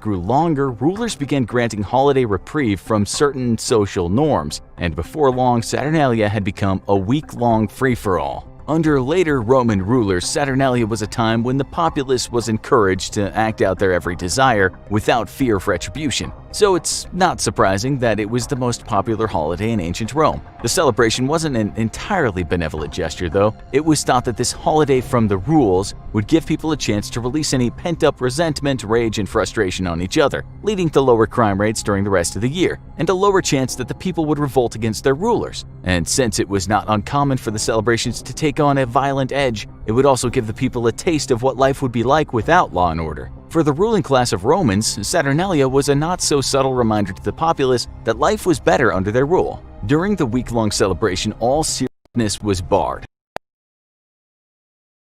grew longer, rulers began granting holiday reprieve from certain social norms, and before long, Saturnalia had become a week-long free-for-all. Under later Roman rulers, Saturnalia was a time when the populace was encouraged to act out their every desire without fear of retribution, so it's not surprising that it was the most popular holiday in ancient Rome. The celebration wasn't an entirely benevolent gesture, though. It was thought that this holiday from the rules would give people a chance to release any pent-up resentment, rage, and frustration on each other, leading to lower crime rates during the rest of the year, and a lower chance that the people would revolt against their rulers. And since it was not uncommon for the celebrations to take on a violent edge, it would also give the people a taste of what life would be like without law and order. For the ruling class of Romans, Saturnalia was a not-so-subtle reminder to the populace that life was better under their rule. During the week-long celebration, all seriousness was barred.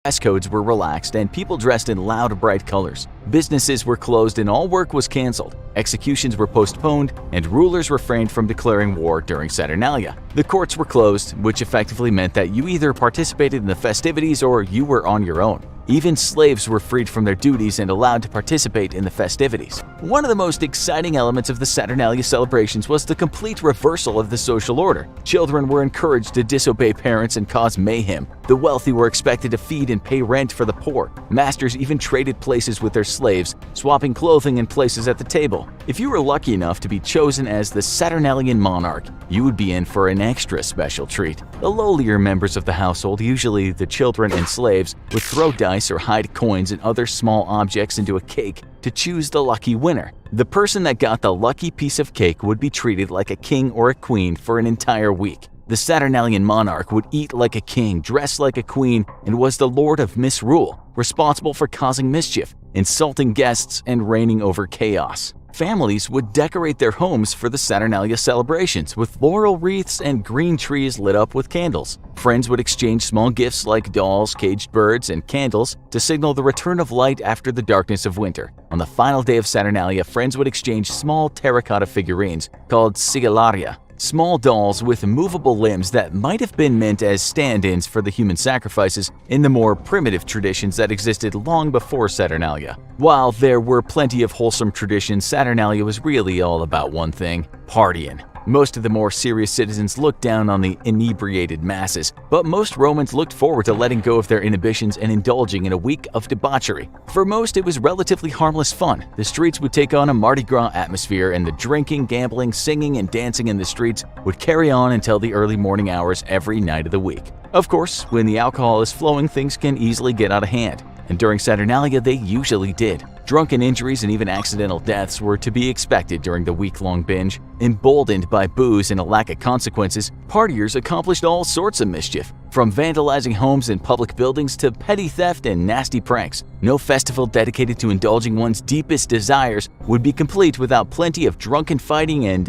Dress codes were relaxed and people dressed in loud, bright colors. Businesses were closed and all work was canceled. Executions were postponed and rulers refrained from declaring war during Saturnalia. The courts were closed, which effectively meant that you either participated in the festivities or you were on your own. Even slaves were freed from their duties and allowed to participate in the festivities. One of the most exciting elements of the Saturnalia celebrations was the complete reversal of the social order. Children were encouraged to disobey parents and cause mayhem. The wealthy were expected to feed and pay rent for the poor. Masters even traded places with their slaves, swapping clothing and places at the table. If you were lucky enough to be chosen as the Saturnalian monarch, you would be in for an extra special treat. The lowlier members of the household, usually the children and slaves, would throw dice or hide coins and other small objects into a cake to choose the lucky winner. The person that got the lucky piece of cake would be treated like a king or a queen for an entire week. The Saturnalian monarch would eat like a king, dress like a queen, and was the lord of misrule, responsible for causing mischief, insulting guests, and reigning over chaos. Families would decorate their homes for the Saturnalia celebrations with laurel wreaths and green trees lit up with candles. Friends would exchange small gifts like dolls, caged birds, and candles to signal the return of light after the darkness of winter. On the final day of Saturnalia, friends would exchange small terracotta figurines called sigillaria, small dolls with movable limbs that might have been meant as stand-ins for the human sacrifices in the more primitive traditions that existed long before Saturnalia. While there were plenty of wholesome traditions, Saturnalia was really all about one thing: partying. Most of the more serious citizens looked down on the inebriated masses, but most Romans looked forward to letting go of their inhibitions and indulging in a week of debauchery. For most, it was relatively harmless fun. The streets would take on a Mardi Gras atmosphere, and the drinking, gambling, singing, and dancing in the streets would carry on until the early morning hours every night of the week. Of course, when the alcohol is flowing, things can easily get out of hand, and during Saturnalia they usually did. Drunken injuries and even accidental deaths were to be expected during the week-long binge. Emboldened by booze and a lack of consequences, partiers accomplished all sorts of mischief, from vandalizing homes and public buildings to petty theft and nasty pranks. No festival dedicated to indulging one's deepest desires would be complete without plenty of drunken fighting and,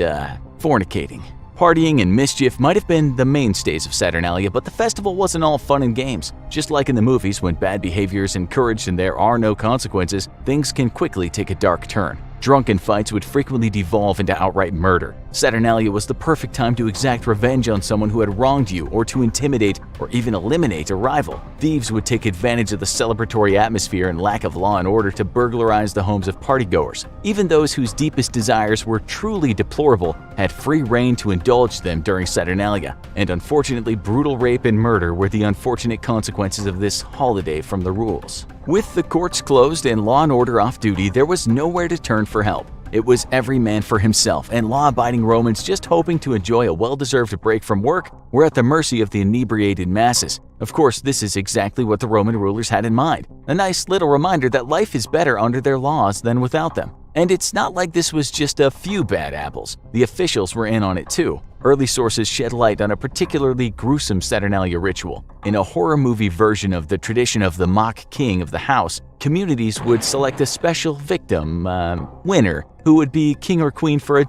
fornicating. Partying and mischief might have been the mainstays of Saturnalia, but the festival wasn't all fun and games. Just like in the movies, when bad behavior is encouraged and there are no consequences, things can quickly take a dark turn. Drunken fights would frequently devolve into outright murder. Saturnalia was the perfect time to exact revenge on someone who had wronged you, or to intimidate or even eliminate a rival. Thieves would take advantage of the celebratory atmosphere and lack of law and order to burglarize the homes of partygoers. Even those whose deepest desires were truly deplorable had free rein to indulge them during Saturnalia, and unfortunately brutal rape and murder were the unfortunate consequences of this holiday from the rules. With the courts closed and law and order off duty, there was nowhere to turn for help. It was every man for himself, and law-abiding Romans just hoping to enjoy a well-deserved break from work were at the mercy of the inebriated masses. Of course, this is exactly what the Roman rulers had in mind, a nice little reminder that life is better under their laws than without them. And it's not like this was just a few bad apples. The officials were in on it too. Early sources shed light on a particularly gruesome Saturnalia ritual. In a horror movie version of the tradition of the mock king of the house, communities would select a special victim, winner, who would be king or queen for a